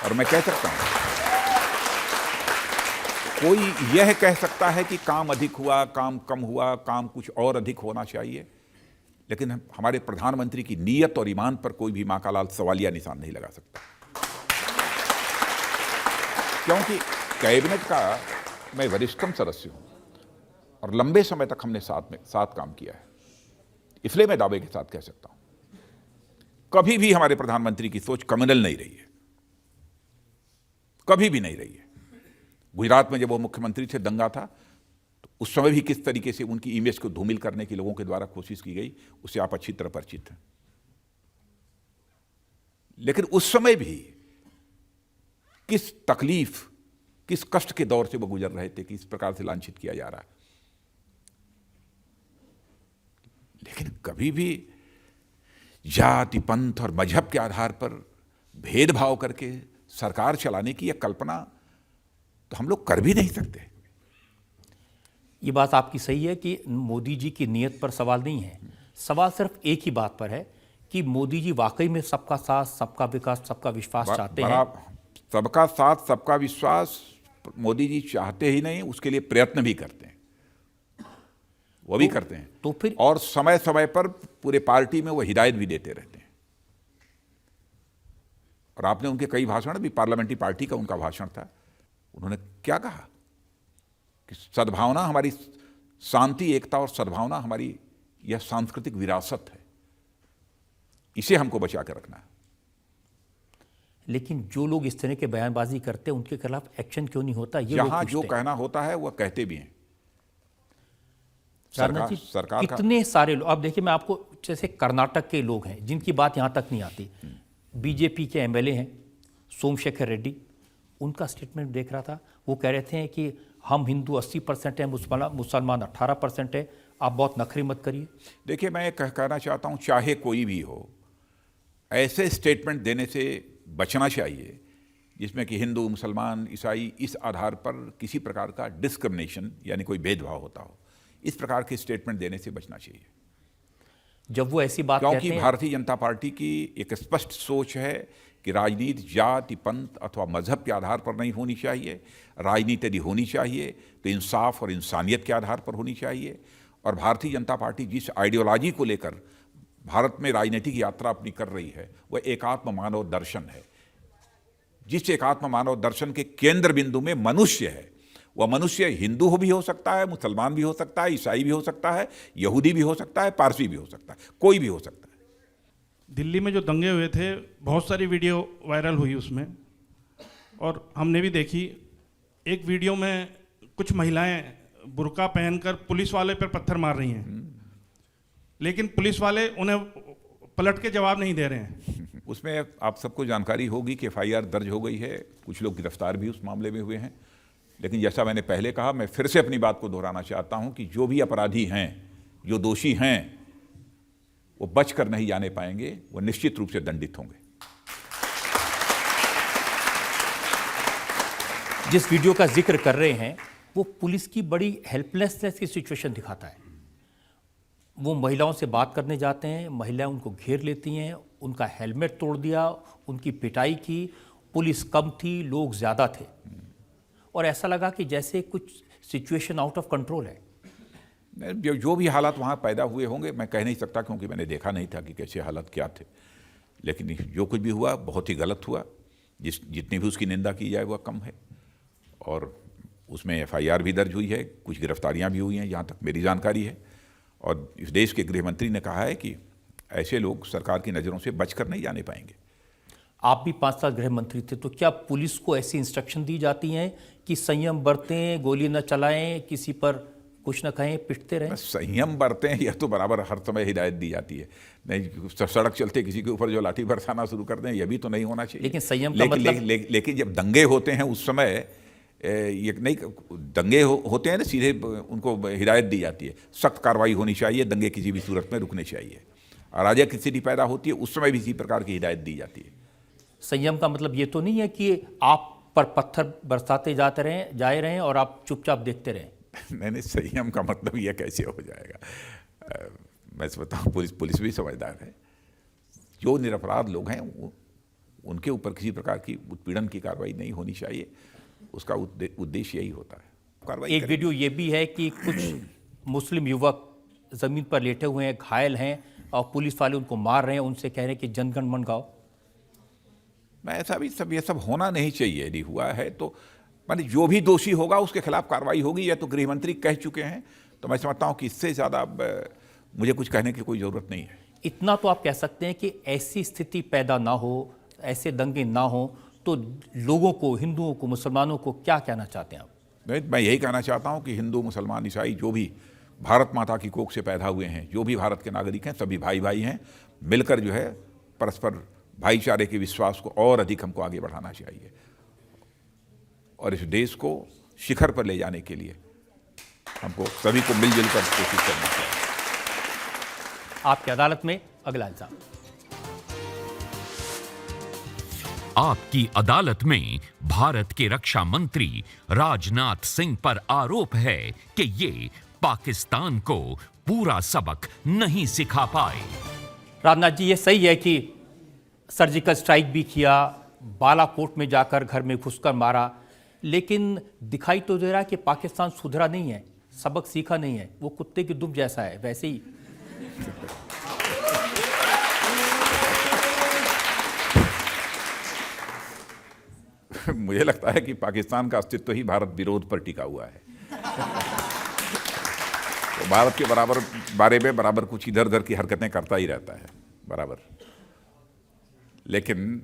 और मैं कह सकता हूँ, कोई यह कह सकता है कि काम अधिक हुआ, काम कम हुआ, काम कुछ और अधिक होना चाहिए, लेकिन हमारे प्रधानमंत्री की नीयत और ईमान पर कोई भी माँ का लाल सवालिया निशान नहीं लगा सकता, क्योंकि कैबिनेट का मैं वरिष्ठतम सदस्य हूं और लंबे समय तक हमने साथ काम किया है। इसलिए मैं दावे के साथ कह सकता हूं कभी भी हमारे प्रधानमंत्री की सोच कम्युनल नहीं रही है, कभी भी नहीं रही है। गुजरात में जब वो मुख्यमंत्री थे, दंगा था, तो उस समय भी किस तरीके से उनकी इमेज को धूमिल करने की लोगों के द्वारा कोशिश की गई, उससे आप अच्छी तरह परिचित हैं। लेकिन उस समय भी किस तकलीफ, किस कष्ट के दौर से वो गुजर रहे थे कि इस प्रकार से लांछित किया जा रहा है। लेकिन कभी भी जाति, पंथ और मजहब के आधार पर भेदभाव करके सरकार चलाने की यह कल्पना तो हम लोग कर भी नहीं सकते। ये बात आपकी सही है कि मोदी जी की नीयत पर सवाल नहीं है। सवाल सिर्फ एक ही बात पर है कि मोदी जी वाकई में सबका साथ, सबका विकास, सबका विश्वास चाहते हैं। सबका साथ, सबका विश्वास मोदी जी चाहते ही नहीं, उसके लिए प्रयत्न भी करते हैं, वो भी करते हैं। तो फिर और समय समय पर पूरे पार्टी में वो हिदायत भी देते रहते हैं। और आपने उनके कई भाषण, भी पार्लियामेंट्री पार्टी का उनका भाषण था, उन्होंने क्या कहा कि सद्भावना हमारी, शांति, एकता और सद्भावना हमारी यह सांस्कृतिक विरासत है, इसे हमको बचा कर रखना है। लेकिन जो लोग इस तरह के बयानबाजी करते हैं उनके खिलाफ एक्शन क्यों नहीं होता? ये जहां जो कहना होता है वह कहते भी हैं। सरकार कितने सारे लोग, अब देखिए मैं आपको, जैसे कर्नाटक के लोग हैं जिनकी बात यहां तक नहीं आती, बीजेपी के एमएलए हैं सोमशेखर रेड्डी, उनका स्टेटमेंट देख रहा था, वो कह रहे थे कि हम हिंदू 80% हैं, मुसलमान 18% है, आप बहुत नखरे मत करिए। देखिए, मैं कहना चाहता हूं, चाहे कोई भी हो, ऐसे स्टेटमेंट देने से बचना चाहिए जिसमें कि हिंदू, मुसलमान, ईसाई इस आधार पर किसी प्रकार का डिस्क्रिमिनेशन यानी कोई भेदभाव होता हो, इस प्रकार के स्टेटमेंट देने से बचना चाहिए। जब वो ऐसी बात कहते हैं, क्योंकि भारतीय जनता पार्टी की एक स्पष्ट सोच है कि राजनीति जाति, पंथ अथवा मजहब के आधार पर नहीं होनी चाहिए। राजनीति यदि होनी चाहिए तो इंसाफ और इंसानियत के आधार पर होनी चाहिए। और भारतीय जनता पार्टी जिस आइडियोलॉजी को लेकर भारत में राजनीतिक यात्रा अपनी कर रही है, वह एकात्म मानव दर्शन है। जिस एकात्म मानव दर्शन के केंद्र बिंदु में मनुष्य है, वह मनुष्य हिंदू भी हो सकता है, मुसलमान भी हो सकता है, ईसाई भी हो सकता है, यहूदी भी हो सकता है, पारसी भी हो सकता है, कोई भी हो सकता है। दिल्ली में जो दंगे हुए थे, बहुत सारी वीडियो वायरल हुई उसमें, और हमने भी देखी। एक वीडियो में कुछ महिलाएं बुर्का पहनकर पुलिस वाले पर पत्थर मार रही हैं, लेकिन पुलिस वाले उन्हें पलट के जवाब नहीं दे रहे हैं। उसमें आप सबको जानकारी होगी कि एफआईआर दर्ज हो गई है, कुछ लोग गिरफ्तार भी उस मामले में हुए हैं। लेकिन जैसा मैंने पहले कहा, मैं फिर से अपनी बात को दोहराना चाहता हूं कि जो भी अपराधी हैं, जो दोषी हैं, वो बच कर नहीं जाने पाएंगे, वो निश्चित रूप से दंडित होंगे। जिस वीडियो का जिक्र कर रहे हैं वो पुलिस की बड़ी हेल्पलेसनेस की सिचुएशन दिखाता है। वो महिलाओं से बात करने जाते हैं, महिलाएं उनको घेर लेती हैं, उनका हेलमेट तोड़ दिया, उनकी पिटाई की। पुलिस कम थी, लोग ज़्यादा थे, और ऐसा लगा कि जैसे कुछ सिचुएशन आउट ऑफ कंट्रोल है। जो भी हालात वहाँ पैदा हुए होंगे, मैं कह नहीं सकता, क्योंकि मैंने देखा नहीं था कि कैसे हालात क्या थे। लेकिन जो कुछ भी हुआ बहुत ही गलत हुआ। जितनी भी उसकी निंदा की जाए वह कम है। और उसमें एफआईआर भी दर्ज हुई है, कुछ गिरफ्तारियां भी हुई हैं, जहाँ तक मेरी जानकारी है। और इस देश के गृह मंत्री ने कहा है कि ऐसे लोग सरकार की नज़रों से बचकर नहीं जाने पाएंगे। आप भी 5 साल गृह मंत्री थे, तो क्या पुलिस को ऐसी इंस्ट्रक्शन दी जाती हैं कि संयम बरतें, गोली न चलाएं, किसी पर कुछ न कहें, पिटते रहें? संयम बरतें, यह तो बराबर हर समय हिदायत दी जाती है। नहीं, सड़क चलते किसी के ऊपर जो लाठी बरसाना शुरू कर दें, यह भी तो नहीं होना चाहिए। लेकिन संयम का मतलब, लेकिन जब दंगे होते हैं उस समय ये नहीं, दंगे होते हैं ना, सीधे उनको हिदायत दी जाती है, सख्त कार्रवाई होनी चाहिए, दंगे किसी भी सूरत में रुकने चाहिए। अराजक स्थिति पैदा होती है, उस समय भी इसी प्रकार की हिदायत दी जाती है। संयम का मतलब ये तो नहीं है कि आप पर पत्थर बरसाते जाए रहें और आप चुपचाप देखते रहें। नहीं, संयम का मतलब यह कैसे हो जाएगा। मैं बताऊँ, पुलिस भी समझदार है। जो निरपराध लोग हैं उनके ऊपर किसी प्रकार की उत्पीड़न की कार्रवाई नहीं होनी चाहिए। उसका उद्देश्य यही होता है। एक वीडियो ये भी है कि कुछ मुस्लिम युवक जमीन पर लेटे हुए हैं, घायल हैं, और पुलिस वाले उनको मार रहे हैं, उनसे कह रहे हैं कि जनगण मन गाओ। मैं ऐसा भी ये सब होना नहीं चाहिए। यदि हुआ है तो माने जो भी दोषी होगा उसके खिलाफ कार्रवाई होगी। या तो गृह मंत्री कह चुके हैं, तो मैं समझता हूं कि इससे ज़्यादा मुझे कुछ कहने की कोई ज़रूरत नहीं है। इतना तो आप कह सकते हैं कि ऐसी स्थिति पैदा ना हो, ऐसे दंगे ना हो, तो लोगों को, हिंदुओं को, मुसलमानों को क्या कहना चाहते हैं आप? मैं यही कहना चाहता हूं कि हिंदू, मुसलमान, ईसाई जो भी भारत माता की कोख से पैदा हुए हैं, जो भी भारत के नागरिक हैं, सभी भाई भाई हैं। मिलकर जो है परस्पर भाईचारे के विश्वास को और अधिक हमको आगे बढ़ाना चाहिए, और इस देश को शिखर पर ले जाने के लिए हमको सभी को मिलजुल कर कोशिश करनी चाहिए। आपकी अदालत में अगला इल्जाम। आपकी अदालत में भारत के रक्षा मंत्री राजनाथ सिंह पर आरोप है कि ये पाकिस्तान को पूरा सबक नहीं सिखा पाए। राजनाथ जी, ये सही है कि सर्जिकल स्ट्राइक भी किया, बालाकोट में जाकर घर में घुसकर मारा, लेकिन दिखाई तो दे रहा है कि पाकिस्तान सुधरा नहीं है, सबक सीखा नहीं है, वो कुत्ते की दुम जैसा है वैसे ही। मुझे लगता है कि पाकिस्तान का अस्तित्व ही भारत विरोध पर टिका हुआ है। तो भारत के बारे में बराबर कुछ इधर उधर की हरकतें करता ही रहता है बराबर, लेकिन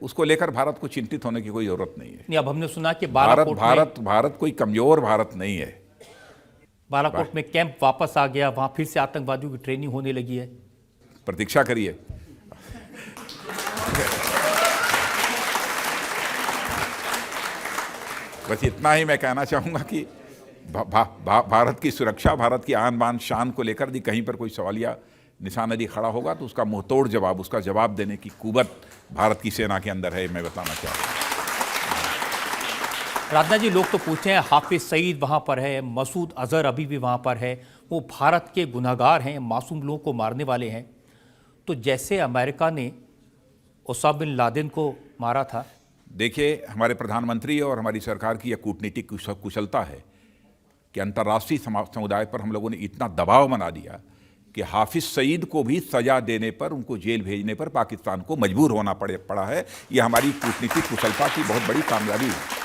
उसको लेकर भारत को चिंतित होने की कोई जरूरत नहीं है। नहीं, अब हमने सुना कि भारत कोई कमजोर भारत नहीं है। बालाकोट में कैंप वापस आ गया, वहां फिर से आतंकवादियों की ट्रेनिंग होने लगी है। प्रतीक्षा करिए। बस इतना ही मैं कहना चाहूंगा कि भारत की सुरक्षा, भारत की आन बान शान को लेकर यदि कहीं पर कोई सवालिया निशान यदि खड़ा होगा तो उसका मुंहतोड़ जवाब, उसका जवाब देने की कुवत भारत की सेना के अंदर है, मैं बताना चाहूँगा। राजनाथ जी, लोग तो पूछते हैं हाफिज सईद वहाँ पर है, मसूद अजहर अभी भी वहाँ पर है, वो भारत के गुनहगार हैं, मासूम लोगों को मारने वाले हैं। तो जैसे अमेरिका ने ओसामा बिन लादेन को मारा था। देखिए, हमारे प्रधानमंत्री और हमारी सरकार की यह कूटनीतिक कुशलता है कि अंतर्राष्ट्रीय समुदाय पर हम लोगों ने इतना दबाव बना दिया कि हाफिज सईद को भी सजा देने पर, उनको जेल भेजने पर पाकिस्तान को मजबूर होना पड़ा है। यह हमारी कूटनीतिक कुशलता की बहुत बड़ी कामयाबी है।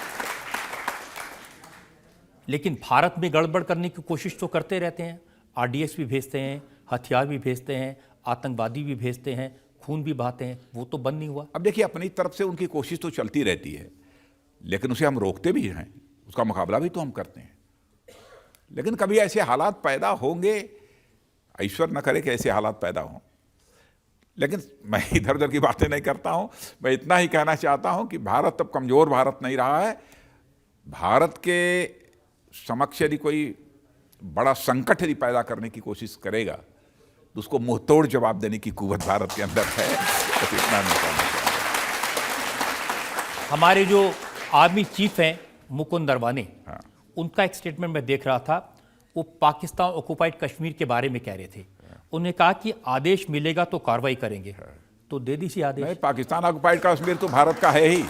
लेकिन भारत में गड़बड़ करने की कोशिश तो करते रहते हैं, आरडीएक्स भी भेजते हैं, हथियार भी भेजते हैं, आतंकवादी भी भेजते हैं, खून भी बहाते हैं, वो तो बंद नहीं हुआ। अब देखिए, अपनी तरफ से उनकी कोशिश तो चलती रहती है, लेकिन उसे हम रोकते भी हैं, उसका मुकाबला भी तो हम करते हैं। लेकिन कभी ऐसे हालात पैदा होंगे, ईश्वर न करे कि ऐसे हालात पैदा हों, लेकिन मैं इधर उधर की बातें नहीं करता हूं। मैं इतना ही कहना चाहता हूं कि भारत अब कमजोर भारत नहीं रहा है। भारत के समक्ष यदि कोई बड़ा संकट यदि पैदा करने की कोशिश करेगा तो उसको मुंहतोड़ जवाब देने की कुव्वत भारत के अंदर है। तो इतना नहीं कहना चाहता। हमारे जो आर्मी चीफ हैं मुकुंद नरवाने, उनका एक स्टेटमेंट मैं देख रहा था, वो पाकिस्तान ऑक्युपाइड कश्मीर के बारे में कह रहे थे। उन्होंने कहा कि आदेश मिलेगा तो कार्रवाई करेंगे। तो दे दीजिए आदेश। नहीं, पाकिस्तान ऑक्युपाइड कश्मीर तो भारत का है ही।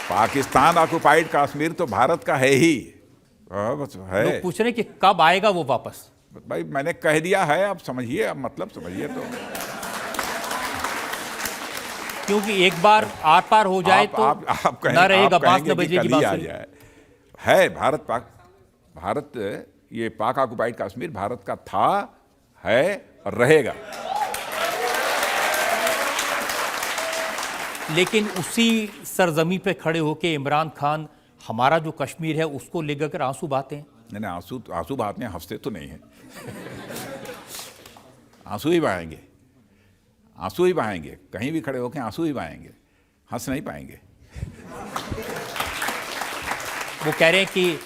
पाकिस्तान ऑक्युपाइड कश्मीर तो भारत का है ही। बस है। लोग पूछ रहे हैं कि कब आएगा वो वापस। भाई, मैंने कह दिया है, अब समझिए, अब मतलब समझिए तो। क्योंकि एक बार आर पार हो जाए तो आप ना रहेगा, बांस न बजेगी बांसुरी। है भारत ये पाक ऑक्युपाइड कश्मीर भारत का था, है और रहेगा। लेकिन उसी सरजमी पे खड़े होके इमरान खान हमारा जो कश्मीर है उसको लेकर आंसू बहाते हैं। नहीं, आंसू बहाते हैं, हंसते तो नहीं है। आंसू ही बहाएंगे, आंसू ही बहाएंगे, कहीं भी खड़े होकर आंसू ही बहाएंगे, हंस नहीं पाएंगे। वो कह रहे हैं कि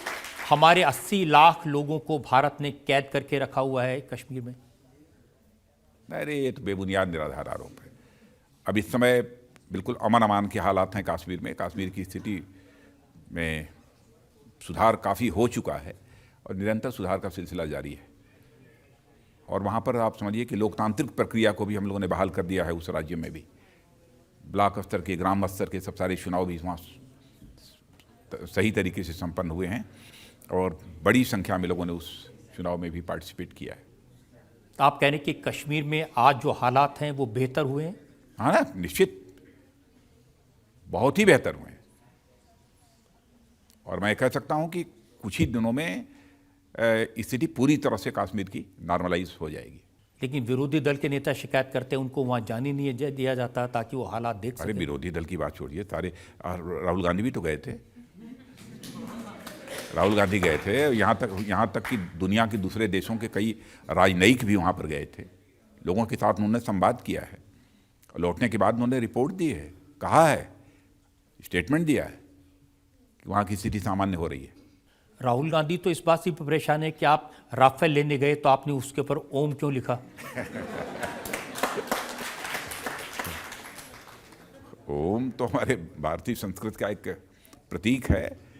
हमारे 80 लाख लोगों को भारत ने कैद करके रखा हुआ है कश्मीर में। अरे, ये तो बेबुनियाद निराधार आरोप है। अब इस समय बिल्कुल अमन अमान के हालात हैं कश्मीर में। कश्मीर की स्थिति में सुधार काफ़ी हो चुका है और निरंतर सुधार का सिलसिला जारी है। और वहाँ पर आप समझिए कि लोकतांत्रिक प्रक्रिया को भी हम लोगों ने बहाल कर दिया है उस राज्य में भी। ब्लॉक स्तर के, ग्राम स्तर के सब सारे चुनाव भी वहाँ सही तरीके से संपन्न हुए हैं और बड़ी संख्या में लोगों ने उस चुनाव में भी पार्टिसिपेट किया है। आप कह रहे हैं कि कश्मीर में आज जो हालात हैं वो बेहतर हुए हैं? हाँ ना, निश्चित बहुत ही बेहतर हुए हैं। और मैं कह सकता हूं कि कुछ ही दिनों में स्थिति पूरी तरह से कश्मीर की नॉर्मलाइज हो जाएगी। लेकिन विरोधी दल के नेता शिकायत करते हैं उनको वहां जाने नहीं दिया जाता ताकि वो हालात देख सकें। अरे, विरोधी दल की बात छोड़िए, सारे राहुल गांधी भी तो गए थे। राहुल गांधी गए थे, यहाँ तक कि दुनिया के दूसरे देशों के कई राजनयिक भी वहाँ पर गए थे। लोगों के साथ उन्होंने संवाद किया है और लौटने के बाद उन्होंने रिपोर्ट दी है, कहा है, स्टेटमेंट दिया है कि वहाँ की स्थिति सामान्य हो रही है। राहुल गांधी तो इस बात से परेशान है कि आप राफेल लेने गए तो आपने उसके ऊपर ओम क्यों लिखा? ओम तो हमारे भारतीय संस्कृति का एक प्रतीक है।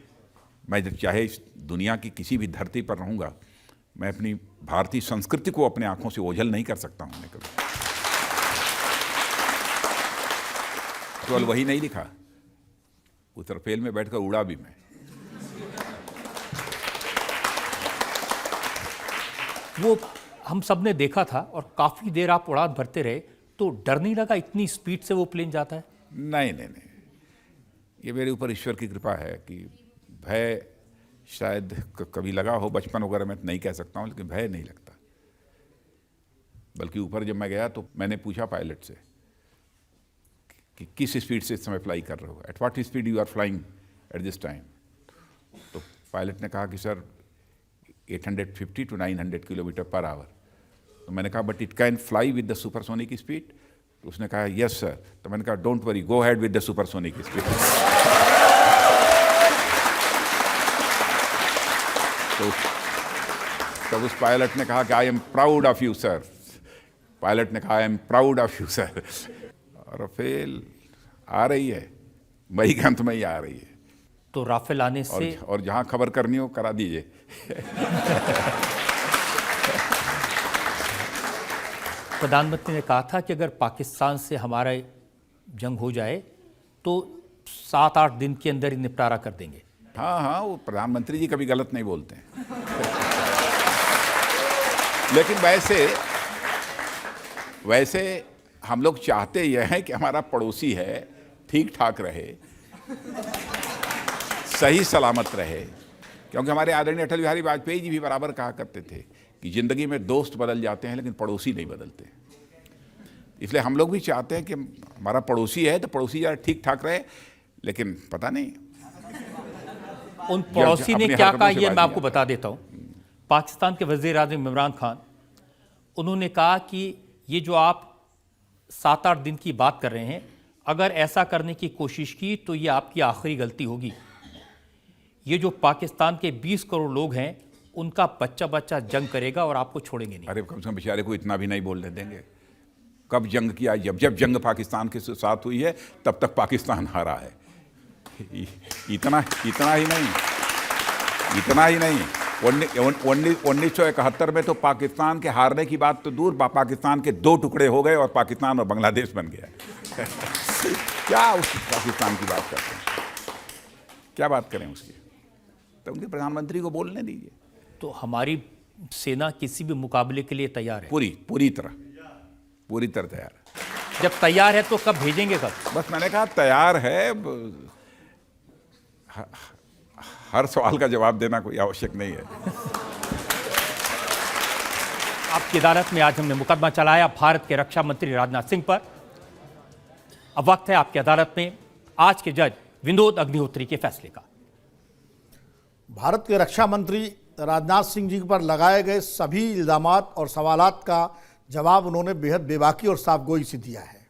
मैं जब चाहे इस दुनिया की किसी भी धरती पर रहूँगा, मैं अपनी भारतीय संस्कृति को अपने आंखों से ओझल नहीं कर सकता हूँ। कभी केवल वही नहीं लिखा, उस रफेल में बैठकर उड़ा भी मैं। वो हम सब ने देखा था और काफ़ी देर आप उड़ान भरते रहे, तो डर नहीं लगा इतनी स्पीड से वो प्लेन जाता है? नहीं नहीं नहीं, ये मेरे ऊपर ईश्वर की कृपा है कि भय शायद कभी लगा हो बचपन वगैरह में, तो नहीं कह सकता हूँ, लेकिन भय नहीं लगता। बल्कि ऊपर जब मैं गया तो मैंने पूछा पायलट से कि किस स्पीड से इस समय फ्लाई कर रहे हो, at what speed you are flying at this time. तो पायलट ने कहा कि सर 850 to 900 किलोमीटर पर आवर। तो मैंने कहा but it can fly with the supersonic speed. तो उसने कहा यस सर। तो मैंने कहा don't worry, go head with the supersonic speed. तो उस पायलट ने कहा कि I am proud of you sir. Pilot ने कहा I am proud of you sir. और राफेल आ रही है, मई के अंत में ही आ रही है। तो राफेल आने से और जहां खबर करनी हो करा दीजिए। प्रधानमंत्री ने कहा था कि अगर पाकिस्तान से हमारा जंग हो जाए तो 7-8 दिन के अंदर ही निपटारा कर देंगे। हाँ हाँ, वो प्रधानमंत्री जी कभी गलत नहीं बोलते हैं। लेकिन वैसे हम लोग चाहते यह है कि हमारा पड़ोसी है ठीक ठाक रहे, सही सलामत रहे। क्योंकि हमारे आदरणीय अटल बिहारी वाजपेयी जी भी बराबर कहा करते थे कि जिंदगी में दोस्त बदल जाते हैं लेकिन पड़ोसी नहीं बदलते। इसलिए हम लोग भी चाहते हैं कि हमारा पड़ोसी है तो पड़ोसी यार ठीक ठाक रहे। लेकिन पता नहीं उन पड़ोसी ने क्या कहा, ये मैं आपको बता देता हूं। पाकिस्तान के वज़ीर आज़म इमरान खान, उन्होंने कहा कि ये जो आप 7-8 दिन की बात कर रहे हैं, अगर ऐसा करने की कोशिश की तो ये आपकी आखिरी गलती होगी। ये जो पाकिस्तान के 20 करोड़ लोग हैं, उनका बच्चा बच्चा जंग करेगा और आपको छोड़ेंगे नहीं। अरे कम से कम बेचारे को इतना भी नहीं बोलने देंगे। कब जंग किया? जब जंग पाकिस्तान के साथ हुई है तब तक पाकिस्तान हारा है। इतना ही नहीं। 1971 में तो पाकिस्तान के हारने की बात तो दूर, पाकिस्तान के 2 टुकड़े हो गए और पाकिस्तान और बांग्लादेश बन गया। क्या उस पाकिस्तान की बात करते हैं? क्या बात करें उसकी? तो उनके प्रधानमंत्री को बोलने दीजिए। तो हमारी सेना किसी भी मुकाबले के लिए तैयार है, पूरी तरह तैयार है। जब तैयार है तो कब भेजेंगे? कब? बस मैंने कहा तैयार है। हर सवाल का जवाब देना कोई आवश्यक नहीं है। आपकी अदालत में आज हमने मुकदमा चलाया भारत के रक्षा मंत्री राजनाथ सिंह पर। अब वक्त है आपकी अदालत में आज के जज विनोद अग्निहोत्री के फैसले का। भारत के रक्षा मंत्री राजनाथ सिंह जी पर लगाए गए सभी इल्जामात और सवालात का जवाब उन्होंने बेहद बेबाकी और साफगोई से दिया है।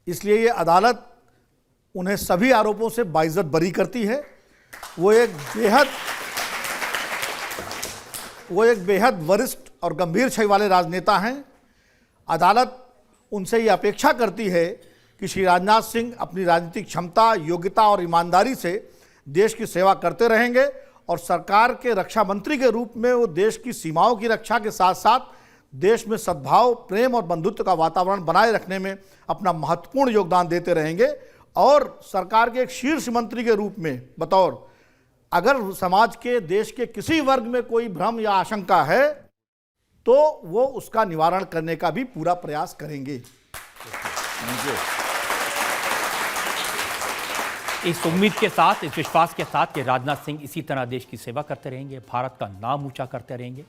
इसलिए ये अदालत उन्हें सभी आरोपों से बाइज्जत बरी करती है। वो एक बेहद वरिष्ठ और गंभीर छवि वाले राजनेता हैं। अदालत उनसे ये अपेक्षा करती है कि श्री राजनाथ सिंह अपनी राजनीतिक क्षमता, योग्यता और ईमानदारी से देश की सेवा करते रहेंगे और सरकार के रक्षा मंत्री के रूप में वो देश की सीमाओं की रक्षा के साथ साथ देश में सद्भाव, प्रेम और बंधुत्व का वातावरण बनाए रखने में अपना महत्वपूर्ण योगदान देते रहेंगे। और सरकार के एक शीर्ष मंत्री के रूप में बतौर अगर समाज के, देश के किसी वर्ग में कोई भ्रम या आशंका है तो वो उसका निवारण करने का भी पूरा प्रयास करेंगे। इस उम्मीद के साथ, इस विश्वास के साथ कि राजनाथ सिंह इसी तरह देश की सेवा करते रहेंगे, भारत का नाम ऊंचा करते रहेंगे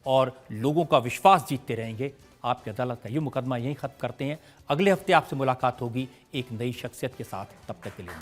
और लोगों का विश्वास जीतते रहेंगे, आपकी अदालत का ये मुकदमा यहीं खत्म करते हैं। अगले हफ्ते आपसे मुलाकात होगी एक नई शख्सियत के साथ। तब तक के लिए